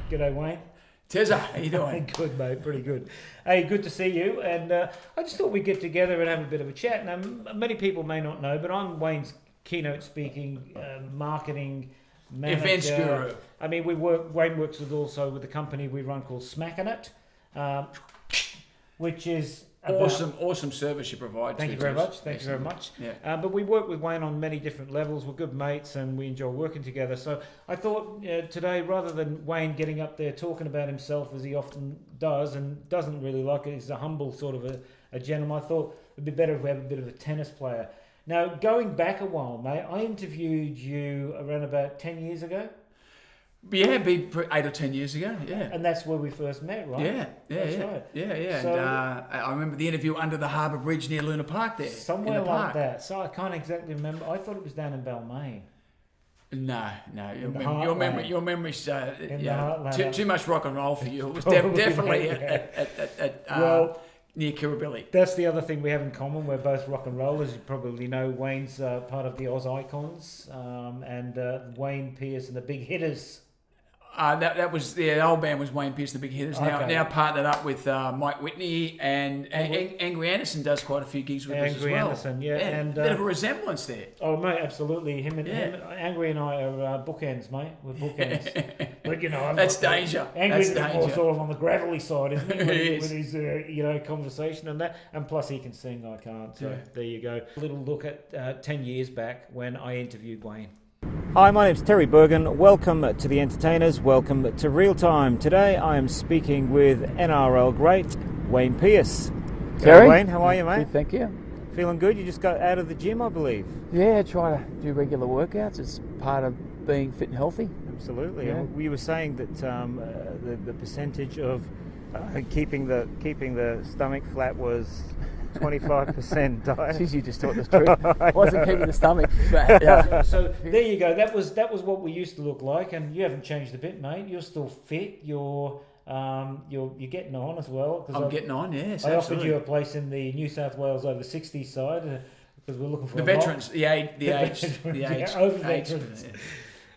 G'day, Wayne. Tezza, how you doing? Good, mate. Pretty good. Hey, good to see you. And I just thought we'd get together and have a bit of a chat. Now, many people may not know, but I'm Wayne's keynote speaking, marketing manager. Events guru. I mean, Wayne works with the company we run called Smacking It, which is awesome service you provide. Thank you very much. Thank you very much. Yeah. But we work with Wayne on many different levels. We're good mates and we enjoy working together. So I thought today, rather than Wayne getting up there talking about himself as he often does and doesn't really like it, he's a humble sort of a gentleman. I thought it'd be better if we have a bit of a tennis player. Now, going back a while, mate, I interviewed you around about 10 years ago. Yeah, it'd be 8 or 10 years ago, yeah. And that's where we first met, right? Yeah. Right. Yeah. So, and I remember the interview under the Harbour Bridge near Luna Park there. Somewhere like that. So I can't exactly remember. I thought it was down in Balmain. No. Your memory's too much rock and roll for you. It was definitely at near Kirribilli. That's the other thing we have in common. We're both rock and rollers. You probably know Wayne's part of the Oz Icons, and Wayne Pearce and the Big Hitters. That was the old band was Wayne Pearce, the Big Hitters. Now partnered up with Mike Whitney and Angry Anderson does quite a few gigs with us as well. Angry Anderson, yeah, and bit of a resemblance there. Oh mate, absolutely. Him, Angry and I are bookends, mate. We're bookends. But that's danger. Angry's more danger. sort of on the gravelly side, isn't he? With his conversation and that, and plus he can sing. I can't. So there you go. A little look at 10 years back when I interviewed Wayne. Hi, my name's Terry Bergen. Welcome to The Entertainers. Welcome to Real Time. Today I am speaking with NRL great Wayne Pearce. Terry? Wayne, how are you, mate? Good, thank you. Feeling good? You just got out of the gym, I believe. Yeah, try to do regular workouts. It's part of being fit and healthy. Absolutely. Yeah. We were saying that the percentage of keeping the stomach flat was 25% diet. Jeez, you just taught the truth. I wasn't keeping the stomach fat. Yeah. So there you go. That was what we used to look like, and you haven't changed a bit, mate. You're still fit. You're getting on as well. I'm getting on. Yes, I absolutely. offered you a place in the New South Wales over 60 side because we're looking for the veterans, the age, over veterans.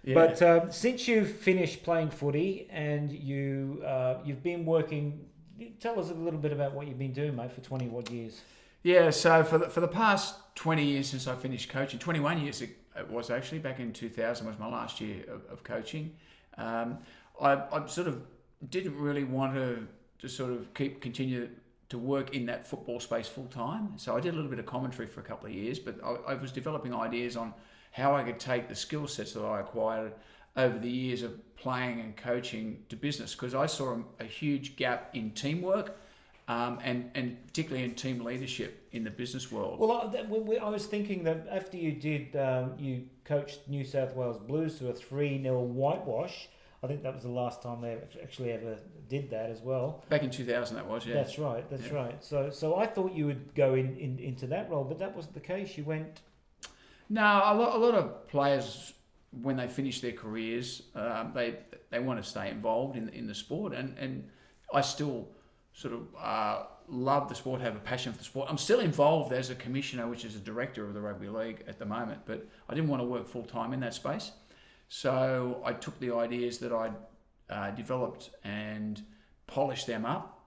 Yeah. But since you finished playing footy and you've been working. Tell us a little bit about what you've been doing, mate, for 20 odd years. Yeah, so for the past 20 years since I finished coaching, 21 years it was actually, back in 2000 was my last year of coaching. I sort of didn't really want to sort of continue to work in that football space full time. So I did a little bit of commentary for a couple of years, but I was developing ideas on how I could take the skill sets that I acquired over the years of playing and coaching to business, because I saw a huge gap in teamwork and particularly in team leadership in the business world. Well, I was thinking that after you coached New South Wales Blues to a 3-0 whitewash. I think that was the last time they actually ever did that as well. Back in 2000 that was, yeah. That's right. So I thought you would go into that role, but that wasn't the case. You went... No, a lot of players, when they finish their careers, they want to stay involved in the sport, and I still sort of love the sport, have a passion for the sport. I'm still involved as a commissioner, which is a director of the rugby league at the moment, but I didn't want to work full time in that space. So I took the ideas that I'd developed and polished them up,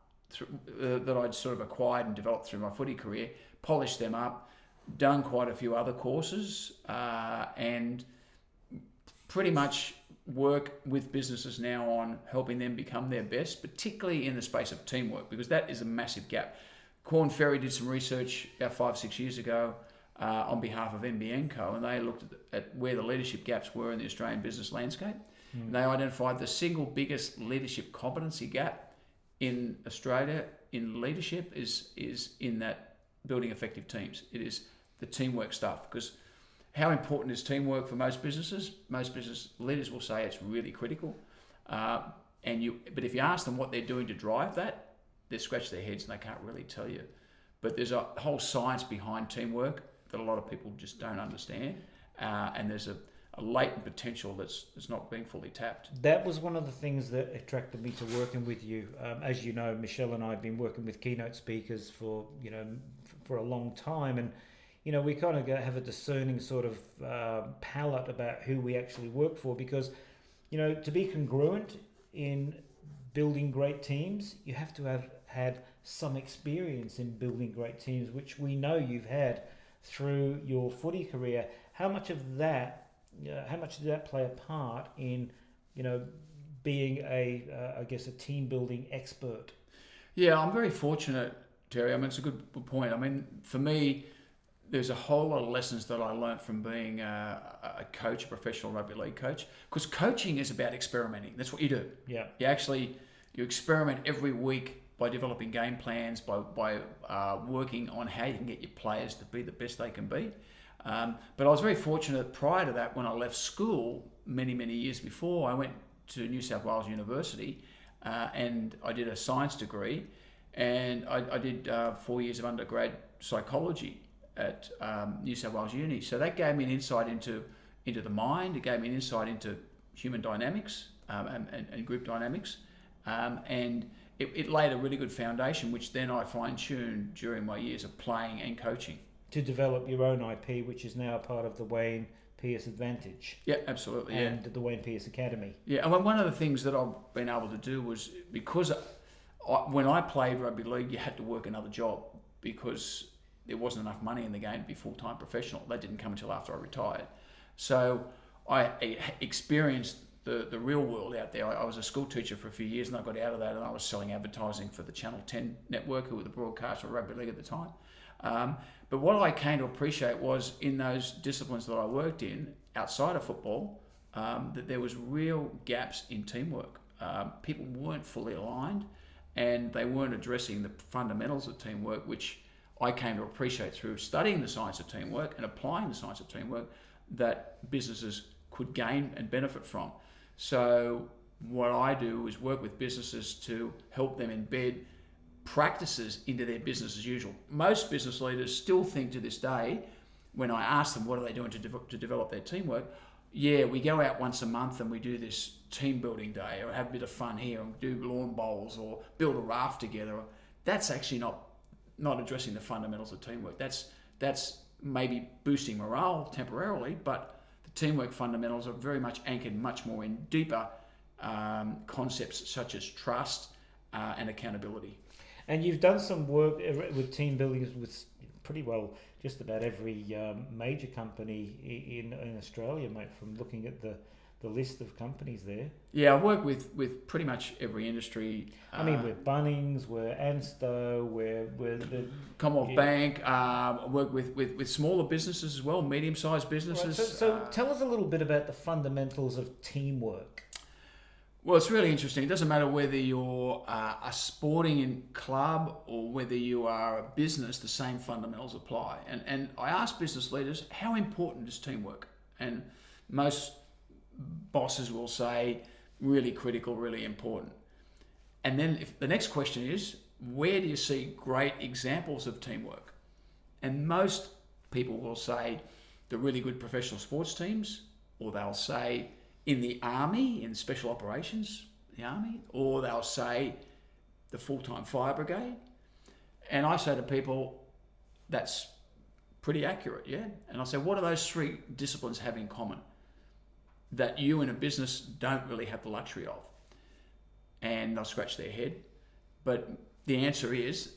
that I'd sort of acquired and developed through my footy career, polished them up, done quite a few other courses, and pretty much work with businesses now on helping them become their best, particularly in the space of teamwork, because that is a massive gap. Corn Ferry did some research about 5-6 years ago on behalf of NBN Co, and they looked at where the leadership gaps were in the Australian business landscape. And they identified the single biggest leadership competency gap in Australia in leadership is in that building effective teams. It is the teamwork stuff, because how important is teamwork for most businesses? Most business leaders will say it's really critical. But if you ask them what they're doing to drive that, they scratch their heads and they can't really tell you. But there's a whole science behind teamwork that a lot of people just don't understand. And there's a latent potential that's not being fully tapped. That was one of the things that attracted me to working with you. As you know, Michelle and I have been working with keynote speakers for a long time, and we kind of have a discerning sort of palette about who we actually work for, because to be congruent in building great teams, you have to have had some experience in building great teams, which we know you've had through your footy career. How much of that, how much did that play a part in, being I guess, a team building expert? Yeah, I'm very fortunate, Terry. I mean, it's a good point. I mean, for me, there's a whole lot of lessons that I learnt from being a coach, a professional rugby league coach, because coaching is about experimenting. That's what you do. Yeah. You experiment every week by developing game plans, by working on how you can get your players to be the best they can be. But I was very fortunate prior to that, when I left school many, many years before, I went to New South Wales University and I did a science degree, and I did 4 years of undergrad psychology at New South Wales Uni. So that gave me an insight into the mind. It gave me an insight into human dynamics and group dynamics. And it laid a really good foundation, which then I fine-tuned during my years of playing and coaching. To develop your own IP, which is now part of the Wayne Pearce Advantage. Yeah, absolutely. And the Wayne Pearce Academy. Yeah, and one of the things that I've been able to do was, because when I played rugby league, you had to work another job because there wasn't enough money in the game to be full-time professional. That didn't come until after I retired. So I experienced the real world out there. I was a school teacher for a few years, and I got out of that, and I was selling advertising for the Channel 10 network, who were the broadcaster of rugby league at the time. But what I came to appreciate was, in those disciplines that I worked in outside of football, that there was real gaps in teamwork. People weren't fully aligned, and they weren't addressing the fundamentals of teamwork, which I came to appreciate through studying the science of teamwork and applying the science of teamwork, that businesses could gain and benefit from. So what I do is work with businesses to help them embed practices into their business as usual. Most business leaders still think to this day, when I ask them what are they doing to develop their teamwork, yeah, we go out once a month and we do this team building day, or have a bit of fun here and do lawn bowls or build a raft together. That's actually not addressing the fundamentals of teamwork. That's maybe boosting morale temporarily, but the teamwork fundamentals are very much anchored much more in deeper concepts such as trust and accountability. And you've done some work with team building with pretty well just about every major company in Australia, mate, from looking at the list of companies there. Yeah, I work with pretty much every industry. I mean, we're Bunnings, we're Ansto, we're the Commonwealth Bank. I work with smaller businesses as well, medium-sized businesses. Right, so tell us a little bit about the fundamentals of teamwork. Well, it's really interesting. It doesn't matter whether you're a sporting club or whether you are a business, the same fundamentals apply. And I ask business leaders, how important is teamwork? And most bosses will say, really critical, really important. And then if the next question is, where do you see great examples of teamwork? And most people will say the really good professional sports teams, or they'll say in the army, in special operations, the army, or they'll say the full-time fire brigade. And I say to people, that's pretty accurate, yeah? And I say, what do those three disciplines have in common that you in a business don't really have the luxury of? And they'll scratch their head. But the answer is,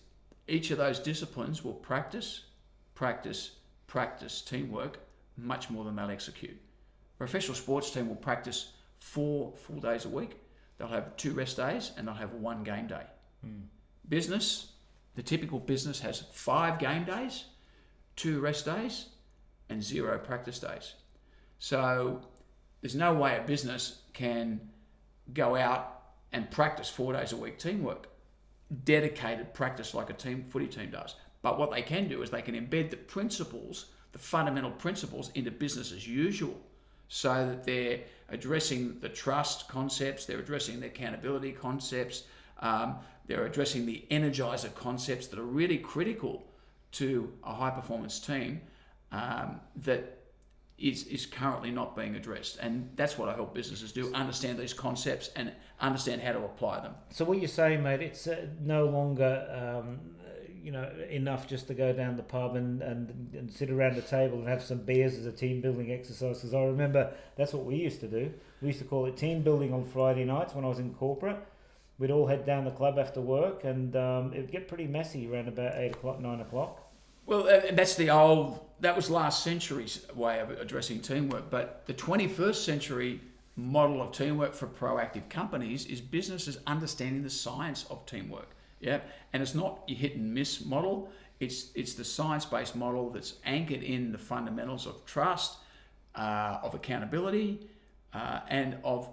each of those disciplines will practice teamwork much more than they'll execute. A professional sports team will practice 4 full days a week. They'll have 2 rest days and they'll have 1 game day. Business, the typical business has 5 game days, 2 rest days, and 0 practice days. So there's no way a business can go out and practice 4 days a week teamwork, dedicated practice like a footy team does. But what they can do is they can embed the principles, the fundamental principles, into business as usual, so that they're addressing the trust concepts, they're addressing the accountability concepts, they're addressing the energizer concepts that are really critical to a high-performance team that is currently not being addressed. And that's what I help businesses do, understand these concepts and understand how to apply them. So what you're saying, mate, it's no longer enough just to go down the pub and sit around the table and have some beers as a team building exercise. Because I remember that's what we used to do. We used to call it team building on Friday nights when I was in corporate. We'd all head down the club after work, and it would get pretty messy around about 8 o'clock, 9 o'clock. Well, that was last century's way of addressing teamwork. But the 21st century model of teamwork for proactive companies is businesses understanding the science of teamwork. Yeah, and it's not your hit and miss model. It's the science-based model that's anchored in the fundamentals of trust, of accountability, and of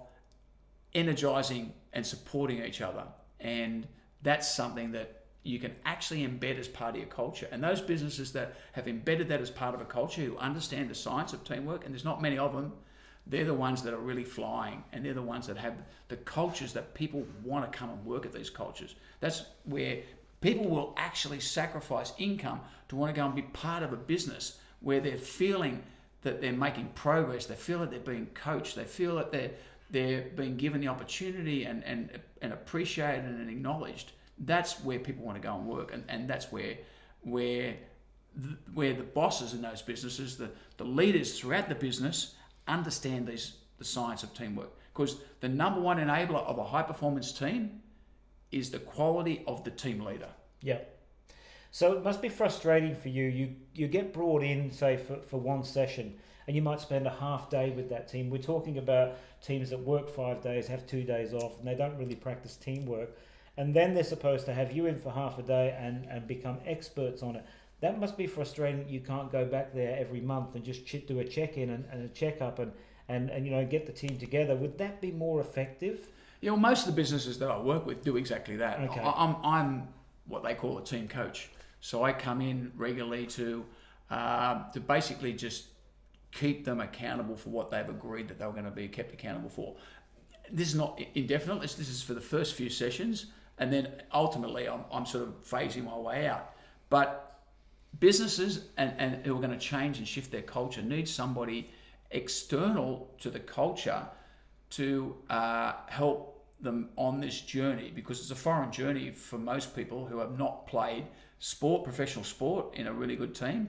energizing and supporting each other. And that's something that you can actually embed as part of your culture. And those businesses that have embedded that as part of a culture, who understand the science of teamwork, and there's not many of them, they're the ones that are really flying, and they're the ones that have the cultures that people want to come and work at these cultures. That's where people will actually sacrifice income to want to go and be part of a business where they're feeling that they're making progress, they feel that they're being coached, they feel that they're being given the opportunity and appreciated and acknowledged. That's where people want to go and work, and that's where the bosses in those businesses, the leaders throughout the business, understand the science of teamwork. Because the number one enabler of a high performance team is the quality of the team leader. Yeah. So it must be frustrating for you. You get brought in, say, for one session, and you might spend a half day with that team. We're talking about teams that work 5 days, have 2 days off, and they don't really practice teamwork. And then they're supposed to have you in for half a day and become experts on it. That must be frustrating that you can't go back there every month and just do a check-in and a check-up and get the team together. Would that be more effective? Yeah, well, most of the businesses that I work with do exactly that. Okay. I'm what they call a team coach. So I come in regularly to basically just keep them accountable for what they've agreed that they were going to be kept accountable for. This is not indefinite. This is for the first few sessions, and then ultimately I'm sort of phasing my way out. But businesses and who are going to change and shift their culture need somebody external to the culture to help them on this journey, because it's a foreign journey for most people who have not played professional sport in a really good team,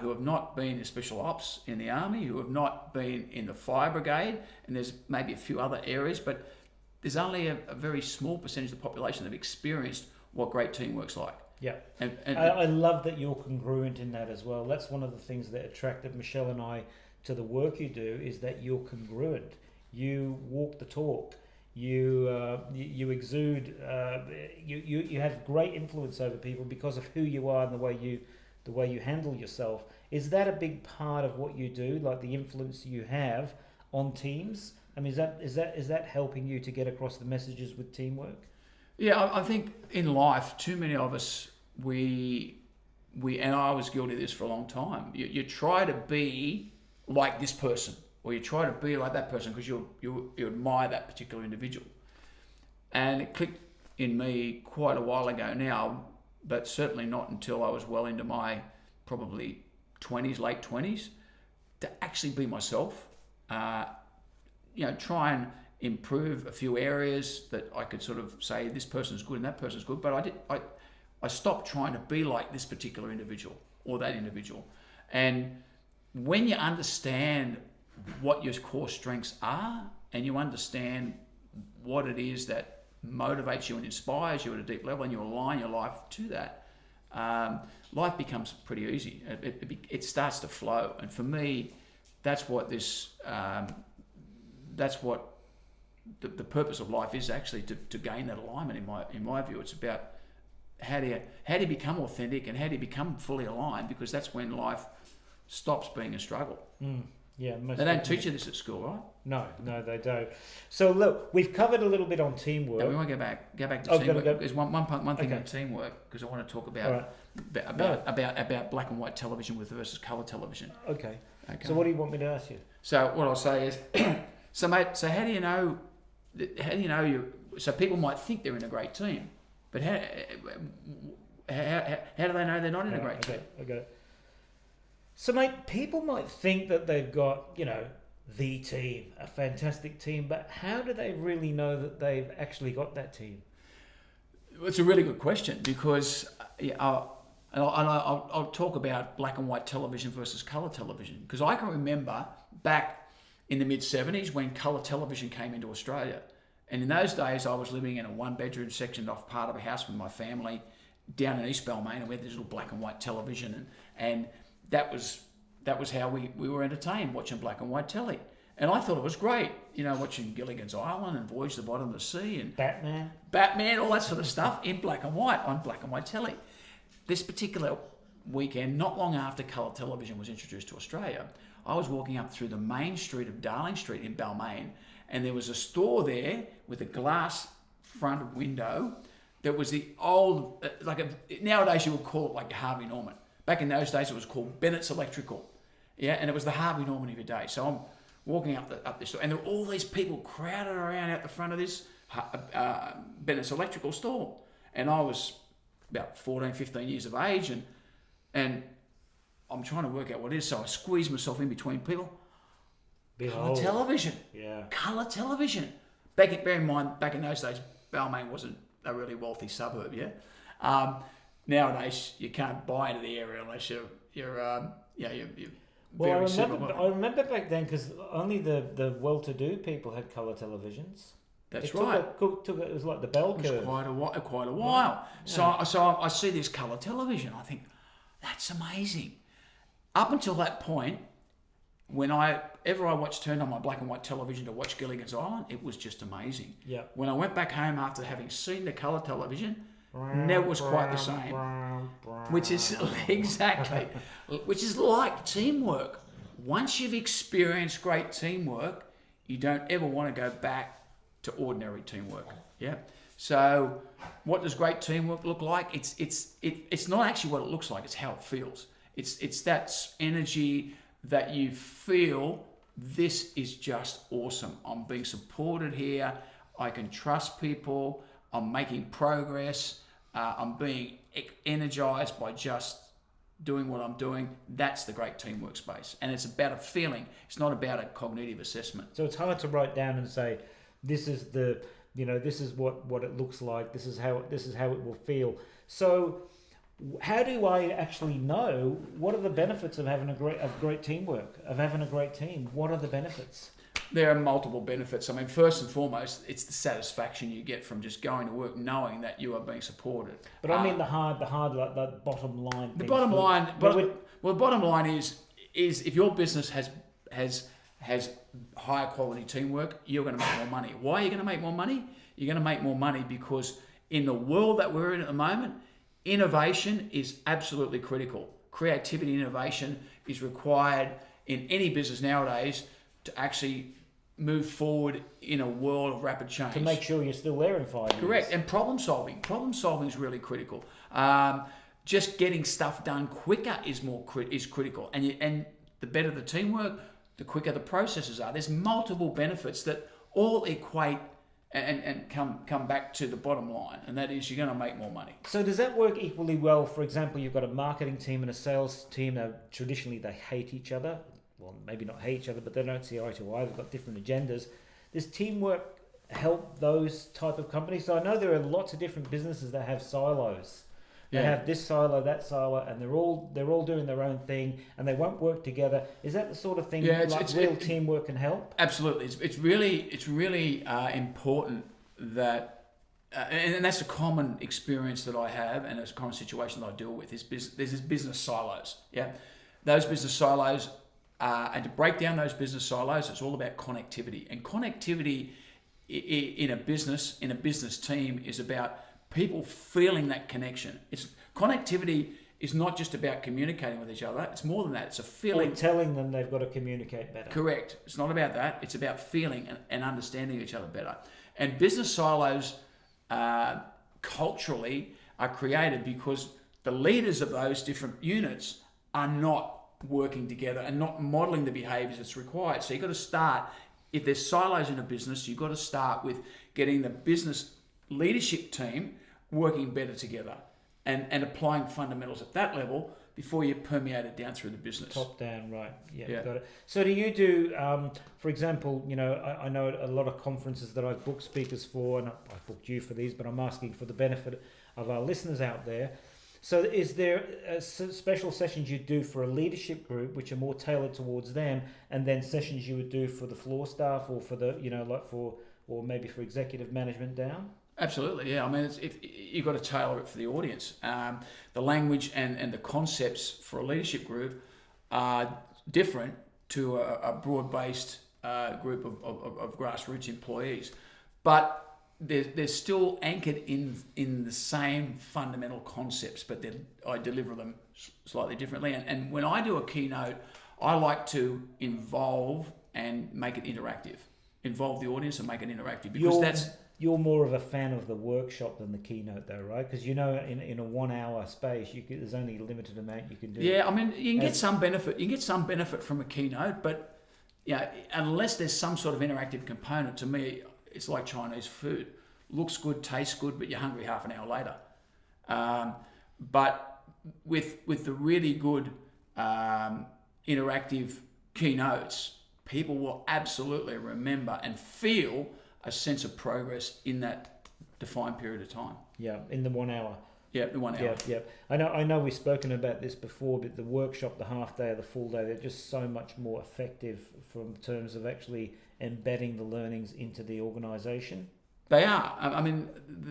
who have not been in special ops in the army, who have not been in the fire brigade, and there's maybe a few other areas, but there's only a very small percentage of the population that have experienced what great teamwork's like. Yeah, and I love that you're congruent in that as well. That's one of the things that attracted Michelle and I to the work you do, is that you're congruent. You walk the talk. You exude. You have great influence over people because of who you are and the way you handle yourself. Is that a big part of what you do, like the influence you have on teams? I mean, is that helping you to get across the messages with teamwork? Yeah, I think in life, too many of us, we and I was guilty of this for a long time. You try to be like this person, or you try to be like that person because you admire that particular individual. And it clicked in me quite a while ago now, but certainly not until I was well into my probably 20s, late 20s, to actually be myself. Try and improve a few areas that I could sort of say this person's good and that person's good, but I stopped trying to be like this particular individual or that individual. And when you understand what your core strengths are, and you understand what it is that motivates you and inspires you at a deep level, and you align your life to that, life becomes pretty easy. It starts to flow. And for me, that's what the purpose of life is, actually to gain that alignment. In my view, it's about how do you become authentic and how do you become fully aligned, because that's when life stops being a struggle. Yeah, they don't teach you this at school, right? No, they don't. So look, we've covered a little bit on teamwork. No, we want to go back to teamwork. There's one thing on teamwork, because I want to talk about black and white television versus colour television. Okay. So what do you want me to ask you? So what I'll say is, so mate, so how do you know so people might think they're in a great team, but how do they know they're not in a great team? I got it. So, mate, people might think that they've got, the team, a fantastic team, but how do they really know that they've actually got that team? It's a really good question because I'll talk about black and white television versus colour television, because I can remember back in the mid-70s when colour television came into Australia. And in those days, I was living in a one-bedroom sectioned off part of a house with my family down in East Balmain, and we had this little black and white television, and that was how we were entertained, watching black and white telly. And I thought it was great, watching Gilligan's Island and Voyage to the Bottom of the Sea and Batman, all that sort of stuff in black and white on black and white telly. This particular weekend, not long after colour television was introduced to Australia, I was walking up through the main street of Darling Street in Balmain, and there was a store there with a glass front window that was the old, nowadays you would call it like Harvey Norman. Back in those days it was called Bennett's Electrical. Yeah, and it was the Harvey Norman of your day. So I'm walking up this store, and there were all these people crowded around out the front of this Bennett's Electrical store. And I was about 14, 15 years of age, and I'm trying to work out what it is, so I squeeze myself in between people. Colour television. Yeah. Colour television. Bear in mind, back in those days, Balmain wasn't a really wealthy suburb, yeah? Nowadays, you can't buy into the area unless you're Well, very I remember back then, because only the well-to-do people had colour televisions. That's right. It was like the bell curve. It was quite a while. Yeah. So I see this colour television. I think, that's amazing. Up until that point, whenever I turned on my black and white television to watch Gilligan's Island, it was just amazing. Yeah. When I went back home after having seen the colour television, never was quite the same. Which is exactly, which is like teamwork. Once you've experienced great teamwork, you don't ever want to go back to ordinary teamwork. Yeah. So, what does great teamwork look like? It's not actually what it looks like. It's how it feels. It's that energy that you feel. This is just awesome. I'm being supported here. I can trust people. I'm making progress. I'm being energized by just doing what I'm doing. That's the great teamwork space. And it's about a feeling. It's not about a cognitive assessment. So it's hard to write down and say, this is this is what it looks like. This is how it will feel. So how do I actually know what are the benefits of having great teamwork, of having a great team? What are the benefits? There are multiple benefits. I mean, first and foremost, it's the satisfaction you get from just going to work knowing that you are being supported. But I mean the hard, like the bottom line. The bottom line. The bottom line is if your business has higher quality teamwork, you're going to make more money. Why are you going to make more money? You're going to make more money because in the world that we're in at the moment, innovation is absolutely critical. Creativity and innovation is required in any business nowadays to actually move forward in a world of rapid change. To make sure you're still there in 5 years. Correct. And problem solving. Problem solving is really critical. Just getting stuff done quicker is critical. And the better the teamwork, the quicker the processes are. There's multiple benefits that all equate and come back to the bottom line, and that is you're going to make more money. So does that work equally well? For example, you've got a marketing team and a sales team. Now, traditionally, they hate each other. Well, maybe not hate each other, but they don't see eye to eye. They've got different agendas. Does teamwork help those type of companies? So I know there are lots of different businesses that have silos. They have this silo, that silo, and they're all doing their own thing, and they won't work together. Is that the sort of thing real teamwork can help? Absolutely, it's really important that, and that's a common experience that I have, and it's a common situation that I deal with. There's this business silos. Yeah, those business silos, and to break down those business silos, it's all about connectivity. And connectivity in a business team is about people feeling that connection. Connectivity is not just about communicating with each other. It's more than that. It's a feeling. Or telling them they've got to communicate better. Correct. It's not about that. It's about feeling and understanding each other better. And business silos culturally are created because the leaders of those different units are not working together and not modeling the behaviors that's required. So you've got to start, if there's silos in a business, you've got to start with getting the business leadership team working better together and applying fundamentals at that level before you permeate it down through the business. Top down, right? Yeah, Yeah. got it. So do you do, for example, I know a lot of conferences that I've booked speakers for, and I've booked you for these, but I'm asking for the benefit of our listeners out there. So is there special sessions you do for a leadership group, which are more tailored towards them, and then sessions you would do for the floor staff, or for the, or maybe for executive management down? Absolutely, yeah. I mean, you've got to tailor it for the audience. The language and the concepts for a leadership group are different to a broad-based group of grassroots employees, but they're still anchored in the same fundamental concepts, but I deliver them slightly differently. And when I do a keynote, I like to involve and make it interactive. Involve the audience and make it interactive, because You're more of a fan of the workshop than the keynote, though, right? Because in a 1 hour space, there's only a limited amount you can do. Yeah, I mean, you can get some benefit. You can get some benefit from a keynote, but unless there's some sort of interactive component, to me, it's like Chinese food. Looks good, tastes good, but you're hungry half an hour later. But with the really good interactive keynotes, people will absolutely remember and feel a sense of progress in that defined period of time. Yeah, in the 1 hour. Yeah, the 1 hour. Yeah. I know we've spoken about this before, but the workshop, the half day or the full day, they're just so much more effective from terms of actually embedding the learnings into the organisation. They are. I mean,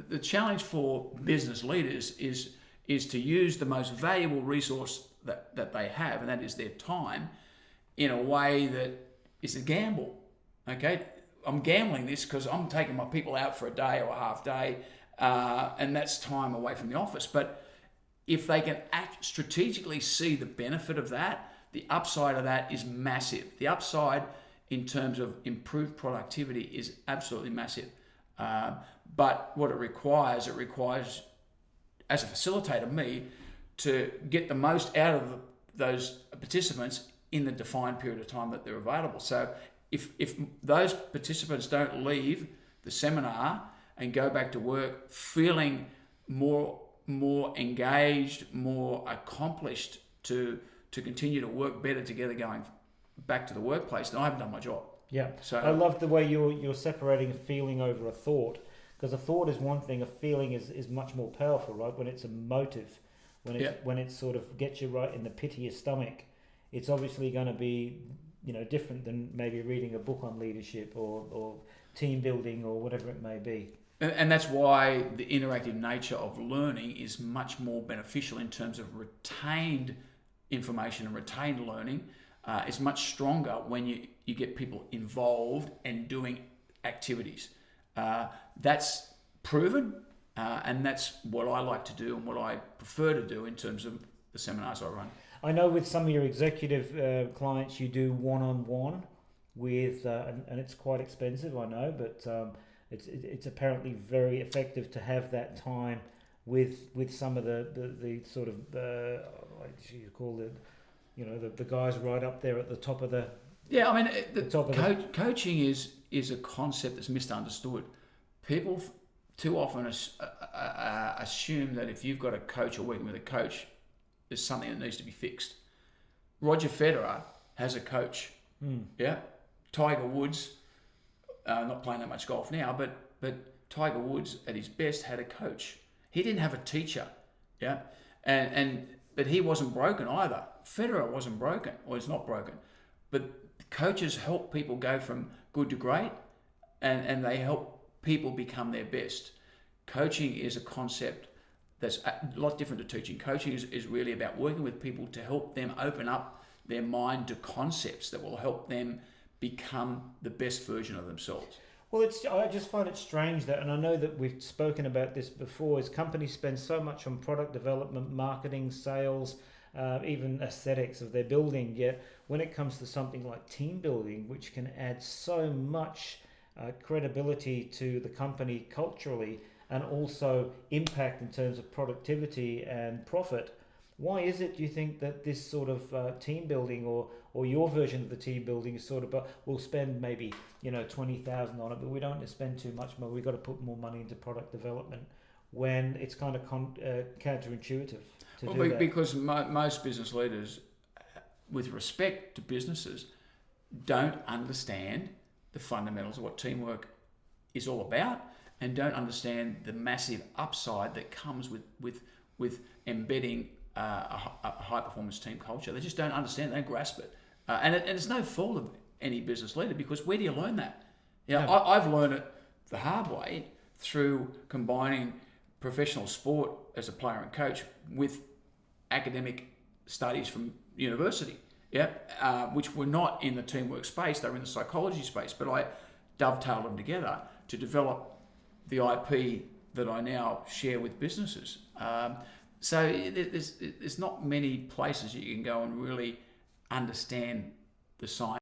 the challenge for business leaders is to use the most valuable resource that they have, and that is their time, in a way that is a gamble. Okay, I'm gambling this because I'm taking my people out for a day or a half day, and that's time away from the office. But if they can strategically see the benefit of that, the upside of that is massive. The upside in terms of improved productivity is absolutely massive. But what it requires, as a facilitator, me, to get the most out of those participants in the defined period of time that they're available. So if those participants don't leave the seminar and go back to work feeling more engaged, more accomplished to continue to work better together going back to the workplace, then I haven't done my job. Yeah, so I love the way you're separating a feeling over a thought, because a thought is one thing, a feeling is much more powerful, right? When it's emotive, when it sort of gets you right in the pit of your stomach, it's obviously going to be different than maybe reading a book on leadership or team building or whatever it may be. And that's why the interactive nature of learning is much more beneficial in terms of retained information and retained learning. It's much stronger when you get people involved and doing activities. That's proven, and that's what I like to do and what I prefer to do in terms of the seminars I run. I know with some of your executive clients, you do one-on-one with, and it's quite expensive, I know, but it's apparently very effective to have that time with some of the sort of what do you call it, the guys right up there at the top of the. Yeah, I mean, coaching is a concept that's misunderstood. People too often assume that if you've got a coach or working with a coach, there's something that needs to be fixed. Roger Federer has a coach. Yeah, Tiger Woods, not playing that much golf now, but Tiger Woods at his best had a coach. He didn't have a teacher. Yeah, but he wasn't broken either. Federer wasn't broken, or he's not broken. But coaches help people go from good to great, and they help people become their best. Coaching is a concept that's a lot different to teaching. Coaching is really about working with people to help them open up their mind to concepts that will help them become the best version of themselves. Well, I just find it strange that, and I know that we've spoken about this before, is companies spend so much on product development, marketing, sales, even aesthetics of their building, yet when it comes to something like team building, which can add so much credibility to the company culturally and also impact in terms of productivity and profit, why is it, do you think, that this sort of team building or your version of the team building is sort of, we'll spend maybe 20,000 on it, but we don't want to spend too much more, we've got to put more money into product development? when it's kind of counterintuitive to Well, do that. because most business leaders, with respect to businesses, don't understand the fundamentals of what teamwork is all about, and don't understand the massive upside that comes with embedding a high performance team culture. They just don't understand. They don't grasp it, and it's no fault of any business leader, because where do you learn that? I've learned it the hard way through combining professional sport as a player and coach with academic studies from university, which were not in the teamwork space, they were in the psychology space, but I dovetailed them together to develop the IP that I now share with businesses. So there's not many places you can go and really understand the science